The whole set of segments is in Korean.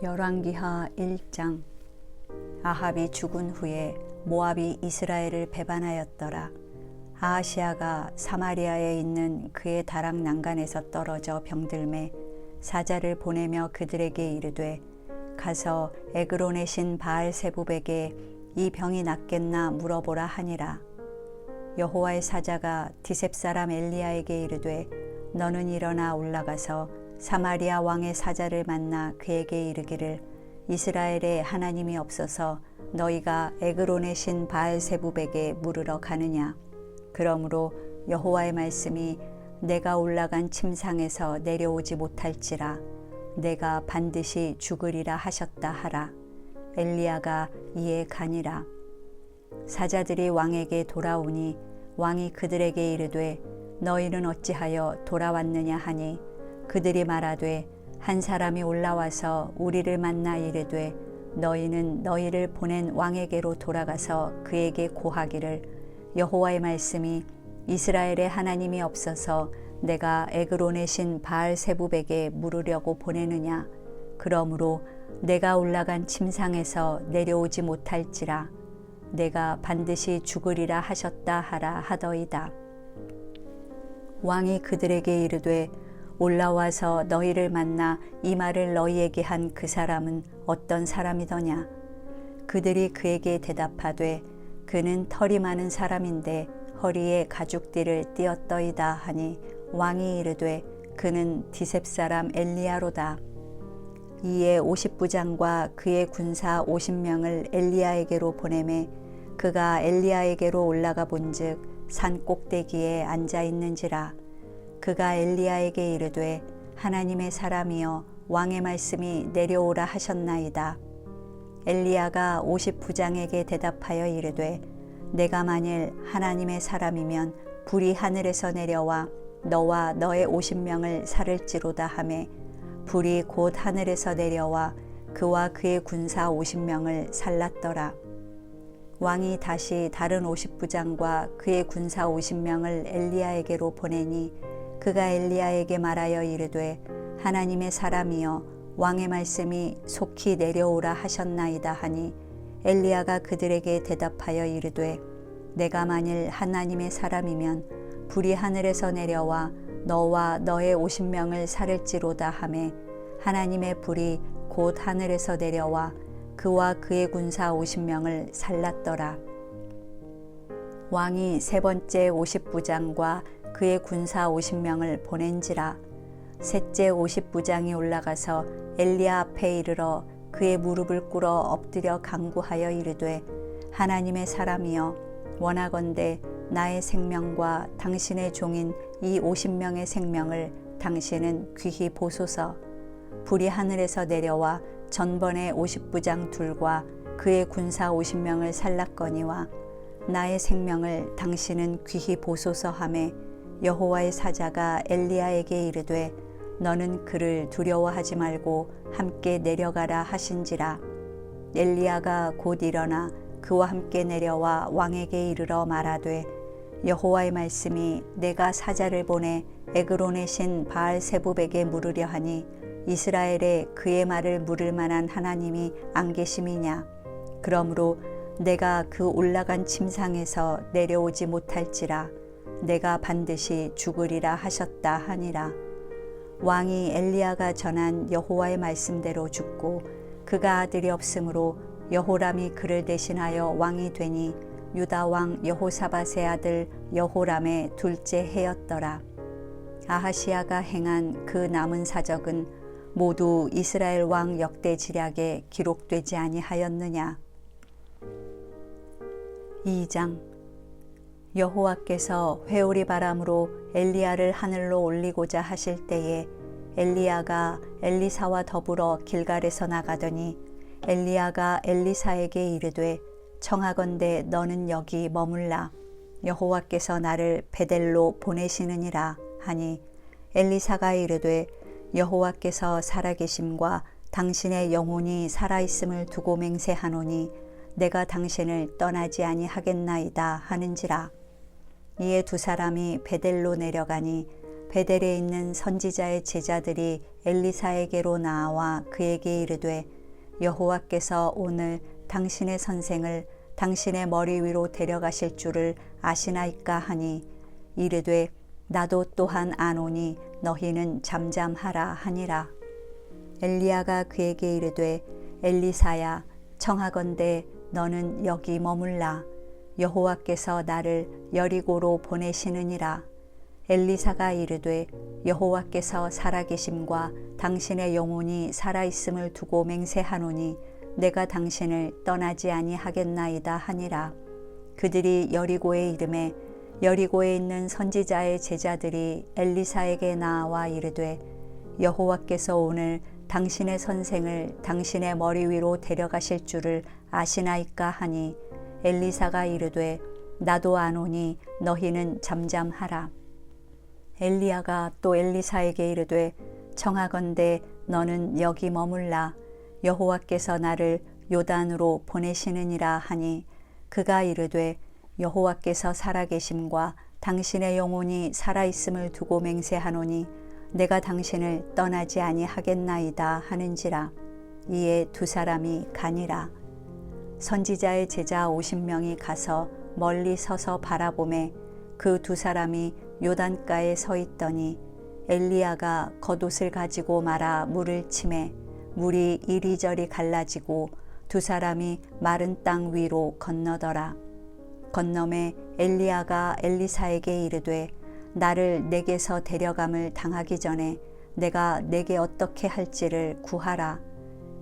열왕기하 1장. 아합이 죽은 후에 모압이 이스라엘을 배반하였더라. 아하시아가 사마리아에 있는 그의 다락 난간에서 떨어져 병들매 사자를 보내며 그들에게 이르되, 가서 에그론의 신 바알세붑에게 이 병이 낫겠나 물어보라 하니라. 여호와의 사자가 디셉 사람 엘리야에게 이르되, 너는 일어나 올라가서 사마리아 왕의 사자를 만나 그에게 이르기를, 이스라엘에 하나님이 없어서 너희가 에그론의 신 바알세붑에게 물으러 가느냐. 그러므로 여호와의 말씀이 내가 올라간 침상에서 내려오지 못할지라 내가 반드시 죽으리라 하셨다 하라. 엘리야가 이에 가니라. 사자들이 왕에게 돌아오니 왕이 그들에게 이르되, 너희는 어찌하여 돌아왔느냐 하니, 그들이 말하되, 한 사람이 올라와서 우리를 만나 이르되, 너희는 너희를 보낸 왕에게로 돌아가서 그에게 고하기를, 여호와의 말씀이 이스라엘에 하나님이 없어서 내가 에그론의 신 바알세붑에게 물으려고 보내느냐. 그러므로 내가 올라간 침상에서 내려오지 못할지라 내가 반드시 죽으리라 하셨다 하라 하더이다. 왕이 그들에게 이르되, 올라와서 너희를 만나 이 말을 너희에게 한 그 사람은 어떤 사람이더냐. 그들이 그에게 대답하되, 그는 털이 많은 사람인데 허리에 가죽띠를 띠었더이다 하니, 왕이 이르되, 그는 디셉 사람 엘리야로다. 이에 50부장과 그의 군사 50명을 엘리야에게로 보내매 그가 엘리야에게로 올라가 본즉 산 꼭대기에 앉아 있는지라. 그가 엘리야에게 이르되, 하나님의 사람이여 왕의 말씀이 내려오라 하셨나이다. 엘리야가 50부장에게 대답하여 이르되, 내가 만일 하나님의 사람이면 불이 하늘에서 내려와 너와 너의 50명을 살을지로다 하매, 불이 곧 하늘에서 내려와 그와 그의 군사 50명을 살랐더라. 왕이 다시 다른 50부장과 그의 군사 50명을 엘리야에게로 보내니 그가 엘리야에게 말하여 이르되, 하나님의 사람이여 왕의 말씀이 속히 내려오라 하셨나이다 하니, 엘리야가 그들에게 대답하여 이르되, 내가 만일 하나님의 사람이면 불이 하늘에서 내려와 너와 너의 50명을 살을지로다 하매, 하나님의 불이 곧 하늘에서 내려와 그와 그의 군사 50명을 살랐더라. 왕이 세 번째 50부장과 그의 군사 50명을 보낸지라. 셋째 50부장이 올라가서 엘리야 앞에 이르러 그의 무릎을 꿇어 엎드려 간구하여 이르되, 하나님의 사람이여 원하건대 나의 생명과 당신의 종인 이 50명의 생명을 당신은 귀히 보소서. 불이 하늘에서 내려와 전번에 50부장 둘과 그의 군사 50명을 살랐거니와 나의 생명을 당신은 귀히 보소서 하매, 여호와의 사자가 엘리야에게 이르되, 너는 그를 두려워하지 말고 함께 내려가라 하신지라. 엘리야가 곧 일어나 그와 함께 내려와 왕에게 이르러 말하되, 여호와의 말씀이 내가 사자를 보내 에그론의 신 바알세붑에게 물으려 하니, 이스라엘에 그의 말을 물을 만한 하나님이 안 계심이냐. 그러므로 내가 그 올라간 침상에서 내려오지 못할지라 내가 반드시 죽으리라 하셨다 하니라. 왕이 엘리야가 전한 여호와의 말씀대로 죽고 그가 아들이 없으므로 여호람이 그를 대신하여 왕이 되니 유다 왕 여호사밧의 아들 여호람의 둘째 해였더라. 아하시아가 행한 그 남은 사적은 모두 이스라엘 왕 역대지략에 기록되지 아니하였느냐. 2장. 여호와께서 회오리 바람으로 엘리야를 하늘로 올리고자 하실 때에 엘리야가 엘리사와 더불어 길갈에서 나가더니 엘리야가 엘리사에게 이르되, 청하건대 너는 여기 머물라. 여호와께서 나를 베델로 보내시느니라 하니, 엘리사가 이르되, 여호와께서 살아계심과 당신의 영혼이 살아있음을 두고 맹세하노니 내가 당신을 떠나지 아니하겠나이다 하는지라. 이에 두 사람이 베델로 내려가니 베델에 있는 선지자의 제자들이 엘리사에게로 나와 그에게 이르되 여호와께서 오늘 당신의 선생을 당신의 머리 위로 데려가실 줄을 아시나이까 하니 이르되 나도 또한 아노니 너희는 잠잠하라 하니라. 엘리야가 그에게 이르되 엘리사야 청하건대 너는 여기 머물라. 여호와께서 나를 여리고로 보내시느니라. 엘리사가 이르되 여호와께서 살아계심과 당신의 영혼이 살아있음을 두고 맹세하노니 내가 당신을 떠나지 아니하겠나이다 하니라. 그들이 여리고에 이르매 여리고에 있는 선지자의 제자들이 엘리사에게 나와 이르되 여호와께서 오늘 당신의 선생을 당신의 머리 위로 데려가실 줄을 아시나이까 하니 엘리사가 이르되 나도 아노니 너희는 잠잠하라. 엘리야가 또 엘리사에게 이르되 청하건대 너는 여기 머물라. 여호와께서 나를 요단으로 보내시느니라 하니 그가 이르되 여호와께서 살아계심과 당신의 영혼이 살아있음을 두고 맹세하노니 내가 당신을 떠나지 아니하겠나이다 하는지라. 이에 두 사람이 가니라. 선지자의 제자 50명이 가서 멀리 서서 바라보매 그 두 사람이 요단가에 서 있더니 엘리야가 겉옷을 가지고 말아 물을 치매 물이 이리저리 갈라지고 두 사람이 마른 땅 위로 건너더라. 건너매 엘리야가 엘리사에게 이르되 나를 내게서 데려감을 당하기 전에 내가 내게 어떻게 할지를 구하라.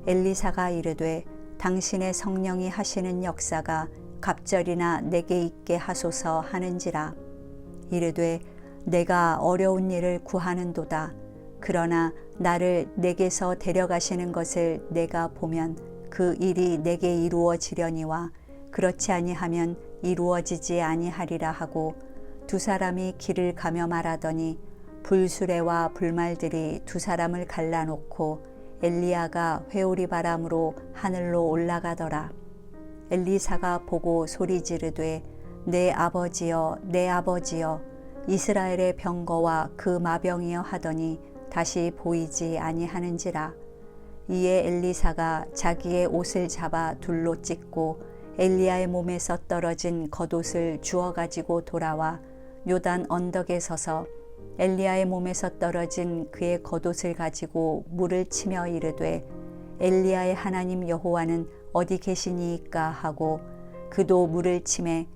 엘리사가 이르되 당신의 성령이 하시는 역사가 갑절이나 내게 있게 하소서 하는지라. 이르되 내가 어려운 일을 구하는도다. 그러나 나를 내게서 데려가시는 것을 내가 보면 그 일이 내게 이루어지려니와 그렇지 아니하면 이루어지지 아니하리라 하고 두 사람이 길을 가며 말하더니 불수레와 불말들이 두 사람을 갈라놓고 엘리야가 회오리 바람으로 하늘로 올라가더라. 엘리사가 보고 소리 지르되 내 아버지여 내 아버지여 이스라엘의 병거와 그 마병이여 하더니 다시 보이지 아니하는지라. 이에 엘리사가 자기의 옷을 잡아 둘로 찢고 엘리야의 몸에서 떨어진 겉옷을 주워 가지고 돌아와 요단 언덕에 서서 엘리야의 몸에서 떨어진 그의 겉옷을 가지고 물을 치며 이르되 엘리야의 하나님 여호와는 어디 계시니이까 하고 그도 물을 치매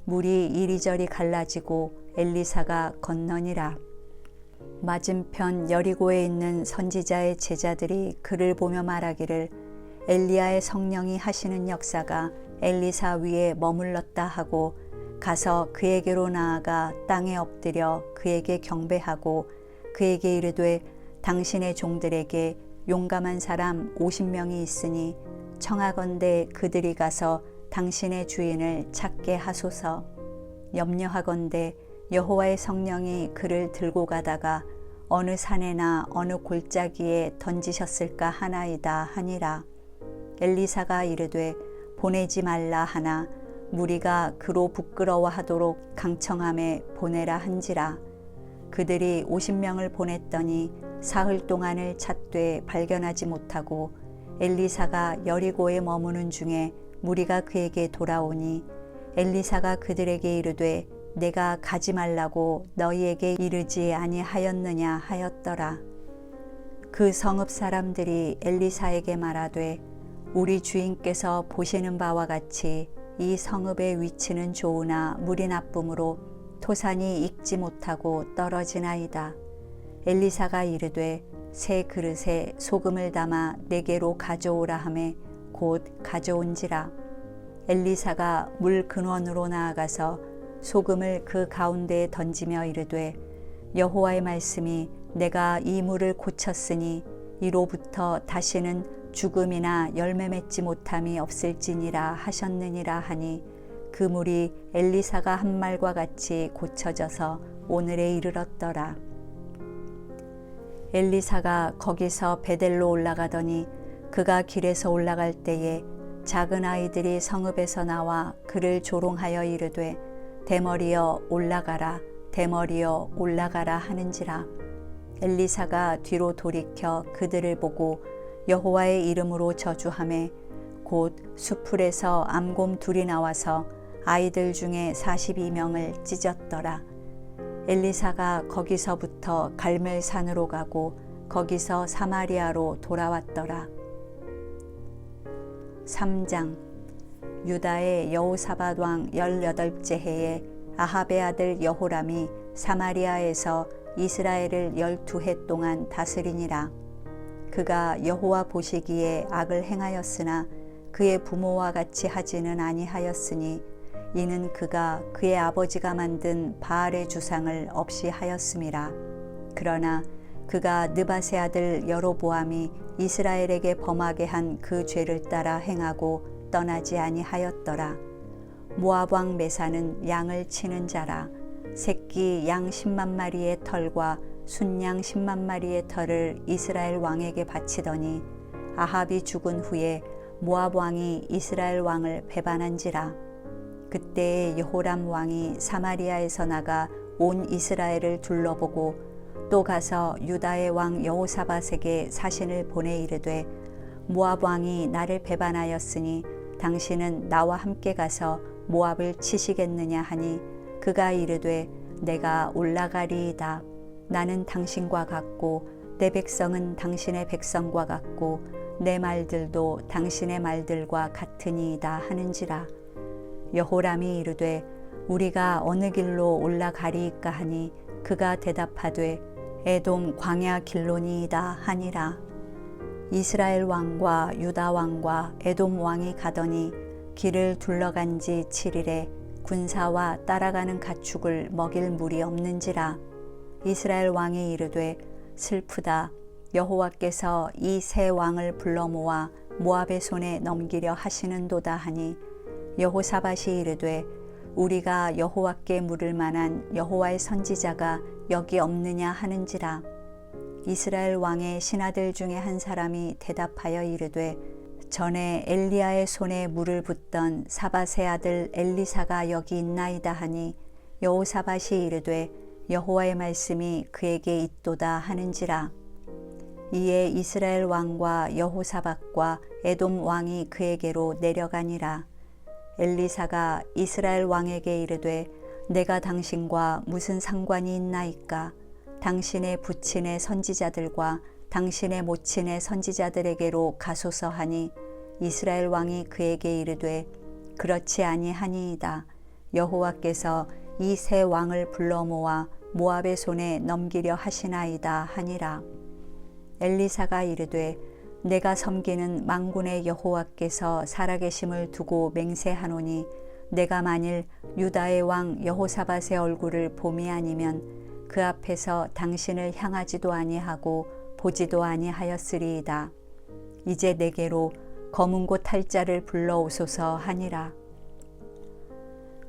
물이 이리저리 갈라지고 엘리사가 건너니라. 맞은편 여리고에 있는 선지자의 제자들이 그를 보며 말하기를 엘리야의 성령이 하시는 역사가 엘리사 위에 머물렀다 하고 가서 그에게로 나아가 땅에 엎드려 그에게 경배하고 그에게 이르되 당신의 종들에게 용감한 사람 50명이 있으니 청하건대 그들이 가서 당신의 주인을 찾게 하소서. 염려하건대 여호와의 성령이 그를 들고 가다가 어느 산에나 어느 골짜기에 던지셨을까 하나이다 하니라. 엘리사가 이르되 보내지 말라 하나 무리가 그로 부끄러워하도록 강청함에 보내라 한지라. 그들이 50명을 보냈더니 사흘 동안을 찾되 발견하지 못하고 엘리사가 여리고에 머무는 중에 무리가 그에게 돌아오니 엘리사가 그들에게 이르되 내가 가지 말라고 너희에게 이르지 아니하였느냐 하였더라. 그 성읍 사람들이 엘리사에게 말하되 우리 주인께서 보시는 바와 같이 이 성읍의 위치는 좋으나 물이 나쁨으로 토산이 익지 못하고 떨어지나이다. 엘리사가 이르되 새 그릇에 소금을 담아 내게로 가져오라 하매 곧 가져온지라. 엘리사가 물 근원으로 나아가서 소금을 그 가운데에 던지며 이르되 여호와의 말씀이 내가 이 물을 고쳤으니 이로부터 다시는 죽음이나 열매 맺지 못함이 없을지니라 하셨느니라 하니 그 물이 엘리사가 한 말과 같이 고쳐져서 오늘에 이르렀더라. 엘리사가 거기서 베델로 올라가더니 그가 길에서 올라갈 때에 작은 아이들이 성읍에서 나와 그를 조롱하여 이르되 대머리여 올라가라 대머리여 올라가라 하는지라. 엘리사가 뒤로 돌이켜 그들을 보고 여호와의 이름으로 저주하매 곧 수풀에서 암곰 둘이 나와서 아이들 중에 42명을 찢었더라. 엘리사가 거기서부터 갈멜산으로 가고 거기서 사마리아로 돌아왔더라. 3장. 유다의 여호사밧 왕 18째 해에 아합의 아들 여호람이 사마리아에서 이스라엘을 12해 동안 다스리니라. 그가 여호와 보시기에 악을 행하였으나 그의 부모와 같이 하지는 아니하였으니 이는 그가 그의 아버지가 만든 바알의 주상을 없이 하였음이라. 그러나 그가 느밧의 아들 여로보암이 이스라엘에게 범하게 한 그 죄를 따라 행하고 떠나지 아니하였더라. 모압 왕 메사는 양을 치는 자라. 새끼 양 10만 마리의 털과 순양 10만 마리의 털을 이스라엘 왕에게 바치더니 아합이 죽은 후에 모압 왕이 이스라엘 왕을 배반한지라. 그때에 여호람 왕이 사마리아에서 나가 온 이스라엘을 둘러보고 또 가서 유다의 왕 여호사밧에게 사신을 보내 이르되 모압 왕이 나를 배반하였으니 당신은 나와 함께 가서 모압을 치시겠느냐 하니 그가 이르되 내가 올라가리이다. 나는 당신과 같고 내 백성은 당신의 백성과 같고 내 말들도 당신의 말들과 같으니이다 하는지라. 여호람이 이르되 우리가 어느 길로 올라가리이까 하니 그가 대답하되 에돔 광야 길로니이다 하니라. 이스라엘 왕과 유다 왕과 에돔 왕이 가더니 길을 둘러간 지 7일에 군사와 따라가는 가축을 먹일 물이 없는지라. 이스라엘 왕이 이르되 슬프다. 여호와께서 이 세 왕을 불러 모아 모압의 손에 넘기려 하시는도다 하니 여호사밧이 이르되 우리가 여호와께 물을 만한 여호와의 선지자가 여기 없느냐 하는지라. 이스라엘 왕의 신하들 중에 한 사람이 대답하여 이르되 전에 엘리야의 손에 물을 붓던 사밧의 아들 엘리사가 여기 있나이다 하니 여호사밧이 이르되 여호와의 말씀이 그에게 있도다 하는지라. 이에 이스라엘 왕과 여호사밧과 에돔 왕이 그에게로 내려가니라. 엘리사가 이스라엘 왕에게 이르되 내가 당신과 무슨 상관이 있나이까? 당신의 부친의 선지자들과 당신의 모친의 선지자들에게로 가소서 하니 이스라엘 왕이 그에게 이르되 그렇지 아니하니이다. 여호와께서 이 세 왕을 불러 모아 모압의 손에 넘기려 하시나이다 하니라. 엘리사가 이르되 내가 섬기는 만군의 여호와께서 살아계심을 두고 맹세하노니 내가 만일 유다의 왕 여호사밧의 얼굴을 봄이 아니면 그 앞에서 당신을 향하지도 아니하고 보지도 아니하였으리이다. 이제 내게로 검은 곳 탈 자를 불러오소서 하니라.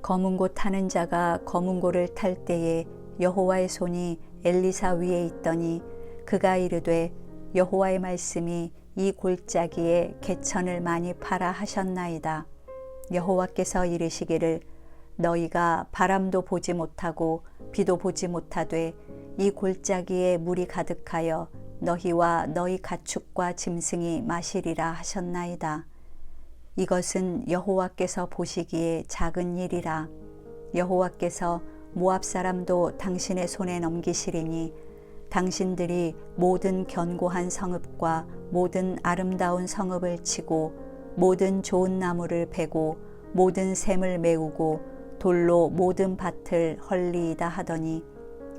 검은 곳 타는 자가 검은 곳을 탈 때에 여호와의 손이 엘리사 위에 있더니 그가 이르되 여호와의 말씀이 이 골짜기에 개천을 많이 파라 하셨나이다. 여호와께서 이르시기를 너희가 바람도 보지 못하고 비도 보지 못하되 이 골짜기에 물이 가득하여 너희와 너희 가축과 짐승이 마시리라 하셨나이다. 이것은 여호와께서 보시기에 작은 일이라. 여호와께서 모압 사람도 당신의 손에 넘기시리니 당신들이 모든 견고한 성읍과 모든 아름다운 성읍을 치고 모든 좋은 나무를 베고 모든 샘을 메우고 돌로 모든 밭을 헐리이다 하더니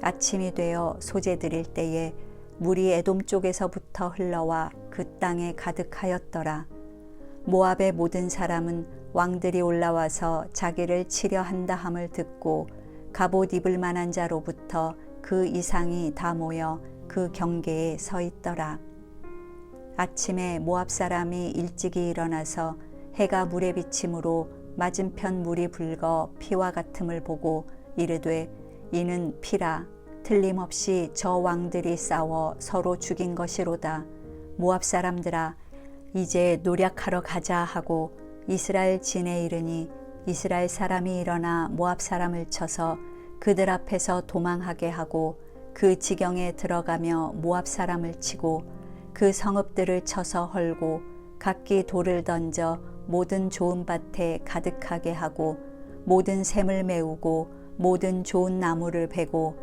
아침이 되어 소재 드릴 때에 물이 에돔 쪽에서부터 흘러와 그 땅에 가득하였더라. 모압의 모든 사람은 왕들이 올라와서 자기를 치려 한다 함을 듣고 갑옷 입을 만한 자로부터 그 이상이 다 모여 그 경계에 서 있더라. 아침에 모압 사람이 일찍이 일어나서 해가 물에 비침으로 맞은편 물이 붉어 피와 같음을 보고 이르되 이는 피라. 틀림없이 저 왕들이 싸워 서로 죽인 것이로다. 모압 사람들아 이제 노략하러 가자 하고 이스라엘 진에 이르니 이스라엘 사람이 일어나 모압 사람을 쳐서 그들 앞에서 도망하게 하고 그 지경에 들어가며 모압 사람을 치고 그 성읍들을 쳐서 헐고 각기 돌을 던져 모든 좋은 밭에 가득하게 하고 모든 샘을 메우고 모든 좋은 나무를 베고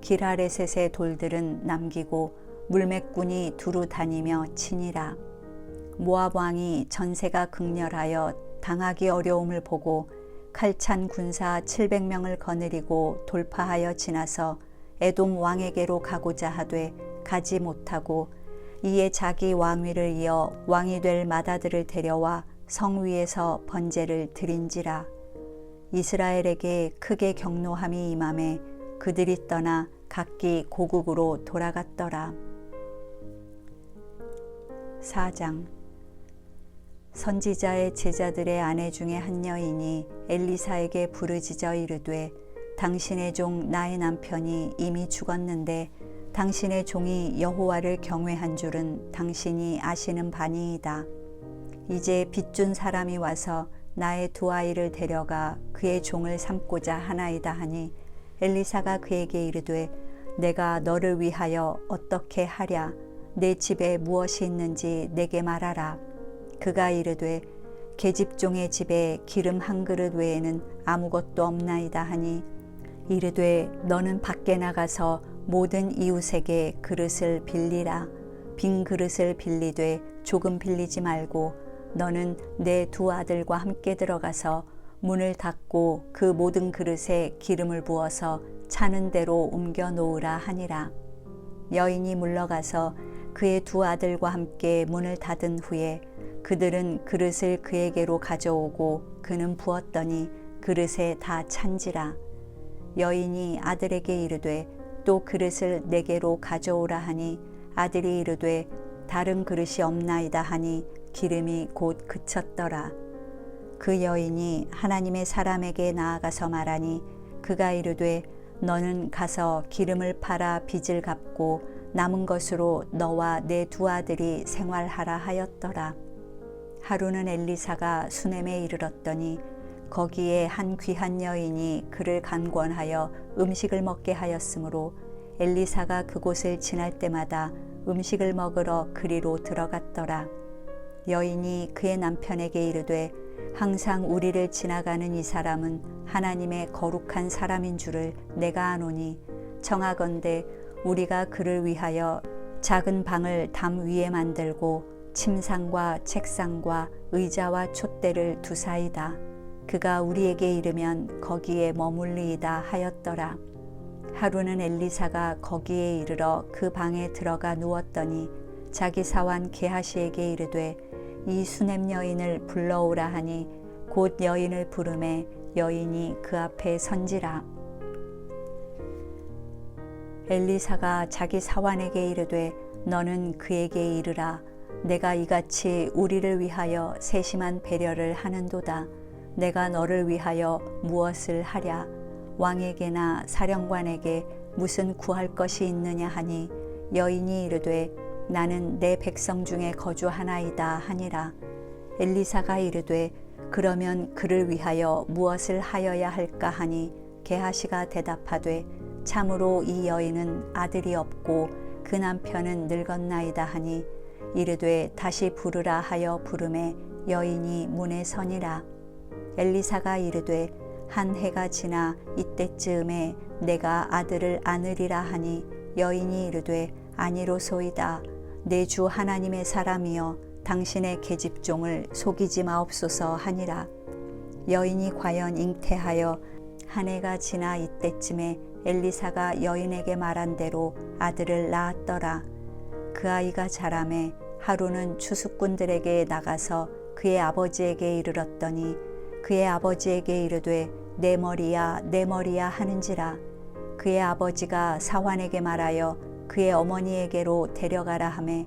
기라레셋의 돌들은 남기고 물매꾼이 두루 다니며 치니라. 모압 왕이 전세가 극렬하여 당하기 어려움을 보고 칼찬 군사 700명을 거느리고 돌파하여 지나서 에돔 왕에게로 가고자 하되 가지 못하고 이에 자기 왕위를 이어 왕이 될 맏아들을 데려와 성 위에서 번제를 드린지라. 이스라엘에게 크게 경노함이 임함에 그들이 떠나 각기 고국으로 돌아갔더라. 4장. 선지자의 제자들의 아내 중에 한 여인이 엘리사에게 부르짖어 이르되 당신의 종 나의 남편이 이미 죽었는데 당신의 종이 여호와를 경외한 줄은 당신이 아시는 바니이다. 이제 빚준 사람이 와서 나의 두 아이를 데려가 그의 종을 삼고자 하나이다 하니 엘리사가 그에게 이르되 내가 너를 위하여 어떻게 하랴. 내 집에 무엇이 있는지 내게 말하라. 그가 이르되 계집종의 집에 기름 한 그릇 외에는 아무것도 없나이다 하니 이르되 너는 밖에 나가서 모든 이웃에게 그릇을 빌리라. 빈 그릇을 빌리되 조금 빌리지 말고 너는 내 두 아들과 함께 들어가서 문을 닫고 그 모든 그릇에 기름을 부어서 차는 대로 옮겨 놓으라 하니라. 여인이 물러가서 그의 두 아들과 함께 문을 닫은 후에 그들은 그릇을 그에게로 가져오고 그는 부었더니 그릇에 다 찬지라. 여인이 아들에게 이르되 또 그릇을 내게로 가져오라 하니 아들이 이르되 다른 그릇이 없나이다 하니 기름이 곧 그쳤더라. 그 여인이 하나님의 사람에게 나아가서 말하니 그가 이르되 너는 가서 기름을 팔아 빚을 갚고 남은 것으로 너와 내 두 아들이 생활하라 하였더라. 하루는 엘리사가 수넴에 이르렀더니 거기에 한 귀한 여인이 그를 간권하여 음식을 먹게 하였으므로 엘리사가 그곳을 지날 때마다 음식을 먹으러 그리로 들어갔더라. 여인이 그의 남편에게 이르되 항상 우리를 지나가는 이 사람은 하나님의 거룩한 사람인 줄을 내가 아노니 청하건대 우리가 그를 위하여 작은 방을 담 위에 만들고 침상과 책상과 의자와 촛대를 두사이다. 그가 우리에게 이르면 거기에 머물리이다 하였더라. 하루는 엘리사가 거기에 이르러 그 방에 들어가 누웠더니 자기 사환 게하시에게 이르되 이 수넴 여인을 불러오라 하니 곧 여인을 부르매 여인이 그 앞에 선지라. 엘리사가 자기 사환에게 이르되 너는 그에게 이르라. 내가 이같이 우리를 위하여 세심한 배려를 하는도다. 내가 너를 위하여 무엇을 하랴. 왕에게나 사령관에게 무슨 구할 것이 있느냐 하니 여인이 이르되 나는 내 백성 중에 거주하나이다 하니라. 엘리사가 이르되 그러면 그를 위하여 무엇을 하여야 할까 하니 게하시가 대답하되 참으로 이 여인은 아들이 없고 그 남편은 늙었나이다 하니 이르되 다시 부르라 하여 부르매 여인이 문에 서니라. 엘리사가 이르되 한 해가 지나 이때쯤에 내가 아들을 안으리라 하니 여인이 이르되 아니로소이다. 내 주 하나님의 사람이여 당신의 계집종을 속이지 마옵소서 하니라. 여인이 과연 잉태하여 한 해가 지나 이때쯤에 엘리사가 여인에게 말한 대로 아들을 낳았더라. 그 아이가 자라매 하루는 추수꾼들에게 나가서 그의 아버지에게 이르렀더니 그의 아버지에게 이르되 내 머리야 내 머리야 하는지라. 그의 아버지가 사환에게 말하여 그의 어머니에게로 데려가라 하매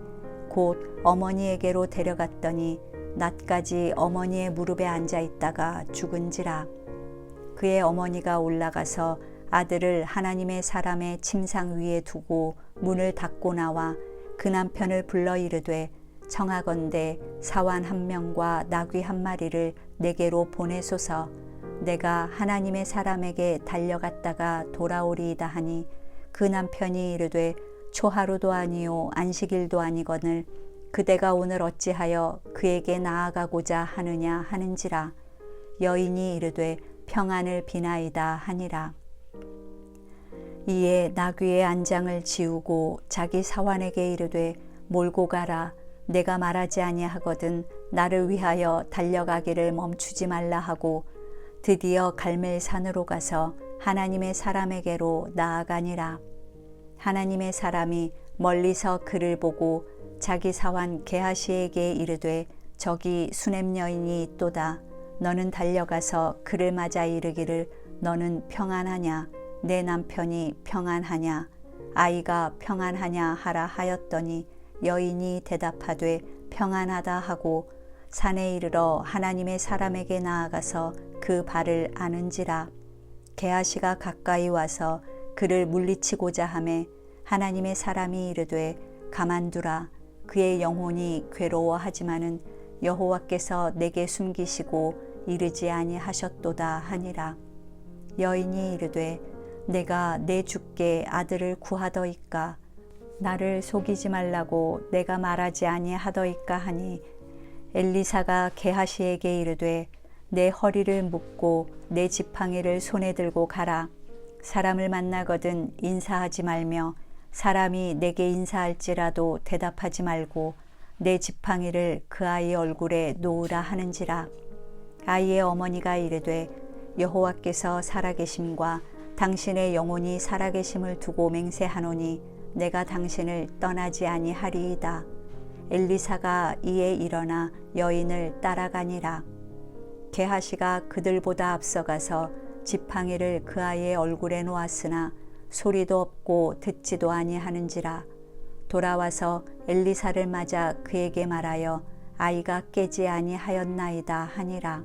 곧 어머니에게로 데려갔더니 낮까지 어머니의 무릎에 앉아 있다가 죽은지라. 그의 어머니가 올라가서 아들을 하나님의 사람의 침상 위에 두고 문을 닫고 나와 그 남편을 불러 이르되 청하건대 사환 한 명과 나귀 한 마리를 내게로 보내소서. 내가 하나님의 사람에게 달려갔다가 돌아오리이다 하니 그 남편이 이르되 초하루도 아니요 안식일도 아니거늘 그대가 오늘 어찌하여 그에게 나아가고자 하느냐 하는지라. 여인이 이르되 평안을 비나이다 하니라. 이에 나귀의 안장을 지우고 자기 사환에게 이르되 몰고 가라. 내가 말하지 아니하거든 나를 위하여 달려가기를 멈추지 말라 하고 드디어 갈멜산으로 가서 하나님의 사람에게로 나아가니라. 하나님의 사람이 멀리서 그를 보고 자기 사환 게하시에게 이르되 저기 수냄 여인이 있도다. 너는 달려가서 그를 맞아 이르기를 너는 평안하냐? 내 남편이 평안하냐? 아이가 평안하냐 하라 하였더니 여인이 대답하되 평안하다 하고 산에 이르러 하나님의 사람에게 나아가서 그 발을 아는지라. 게하시가 가까이 와서 그를 물리치고자 하매 하나님의 사람이 이르되 가만두라. 그의 영혼이 괴로워하지만은 여호와께서 내게 숨기시고 이르지 아니하셨도다 하니라. 여인이 이르되 내가 내 주께 아들을 구하더이까. 나를 속이지 말라고 내가 말하지 아니하더이까 하니 엘리사가 게하시에게 이르되 내 허리를 묶고 내 지팡이를 손에 들고 가라. 사람을 만나거든 인사하지 말며 사람이 내게 인사할지라도 대답하지 말고 내 지팡이를 그 아이 얼굴에 놓으라 하는지라. 아이의 어머니가 이르되 여호와께서 살아계심과 당신의 영혼이 살아계심을 두고 맹세하노니 내가 당신을 떠나지 아니하리이다. 엘리사가 이에 일어나 여인을 따라가니라. 게하시가 그들보다 앞서가서 지팡이를 그 아이의 얼굴에 놓았으나 소리도 없고 듣지도 아니하는지라. 돌아와서 엘리사를 맞아 그에게 말하여 아이가 깨지 아니하였나이다 하니라.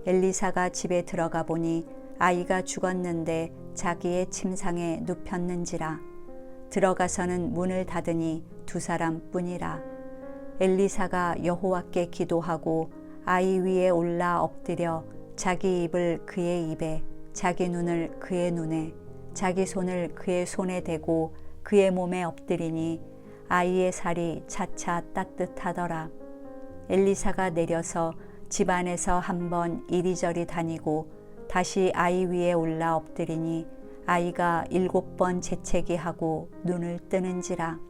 엘리사가 집에 들어가 보니 아이가 죽었는데 자기의 침상에 눕혔는지라. 들어가서는 문을 닫으니 두 사람뿐이라. 엘리사가 여호와께 기도하고 아이 위에 올라 엎드려 자기 입을 그의 입에 자기 눈을 그의 눈에 자기 손을 그의 손에 대고 그의 몸에 엎드리니 아이의 살이 차차 따뜻하더라. 엘리사가 내려서 집 안에서 한번 이리저리 다니고 다시 아이 위에 올라 엎드리니 아이가 7번 재채기 하고 눈을 뜨는지라.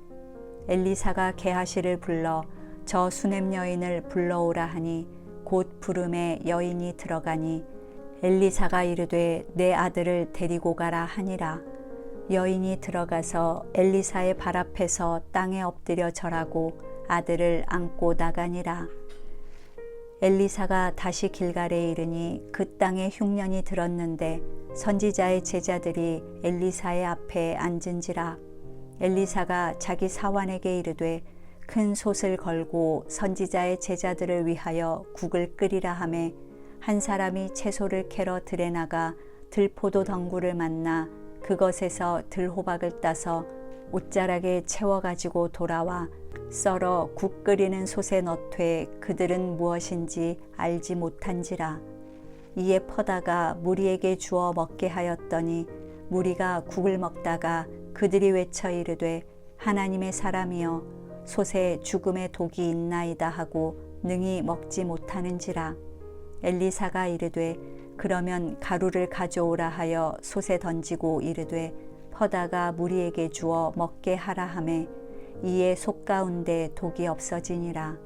엘리사가 게하시를 불러 저 수냄 여인을 불러오라 하니 곧 부름에 여인이 들어가니 엘리사가 이르되 내 아들을 데리고 가라 하니라. 여인이 들어가서 엘리사의 발 앞에서 땅에 엎드려 절하고 아들을 안고 나가니라. 엘리사가 다시 길갈에 이르니 그 땅에 흉년이 들었는데 선지자의 제자들이 엘리사의 앞에 앉은지라. 엘리사가 자기 사환에게 이르되 큰 솥을 걸고 선지자의 제자들을 위하여 국을 끓이라 하매 한 사람이 채소를 캐러 들에 나가 들포도 덩굴을 만나 그것에서 들호박을 따서 옷자락에 채워 가지고 돌아와 썰어 국 끓이는 솥에 넣되 그들은 무엇인지 알지 못한지라. 이에 퍼다가 무리에게 주어 먹게 하였더니 무리가 국을 먹다가 그들이 외쳐 이르되 하나님의 사람이여 솥에 죽음의 독이 있나이다 하고 능히 먹지 못하는지라. 엘리사가 이르되 그러면 가루를 가져오라 하여 솥에 던지고 이르되 퍼다가 무리에게 주어 먹게 하라 하매 이에 솥 가운데 독이 없어지니라.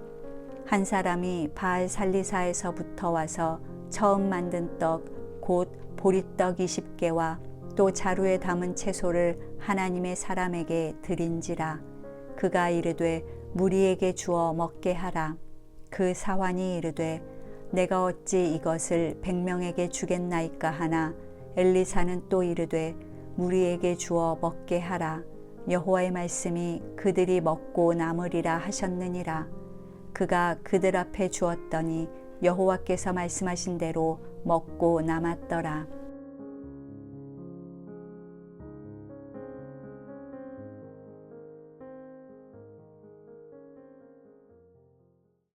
한 사람이 바알 살리사에서부터 와서 처음 만든 떡 곧 보리떡 20개와 또 자루에 담은 채소를 하나님의 사람에게 드린지라. 그가 이르되 무리에게 주어 먹게 하라. 그 사환이 이르되 내가 어찌 이것을 100명에게 주겠나이까 하나 엘리사는 또 이르되 무리에게 주어 먹게 하라. 여호와의 말씀이 그들이 먹고 남으리라 하셨느니라. 그가 그들 앞에 주었더니 여호와께서 말씀하신 대로 먹고 남았더라.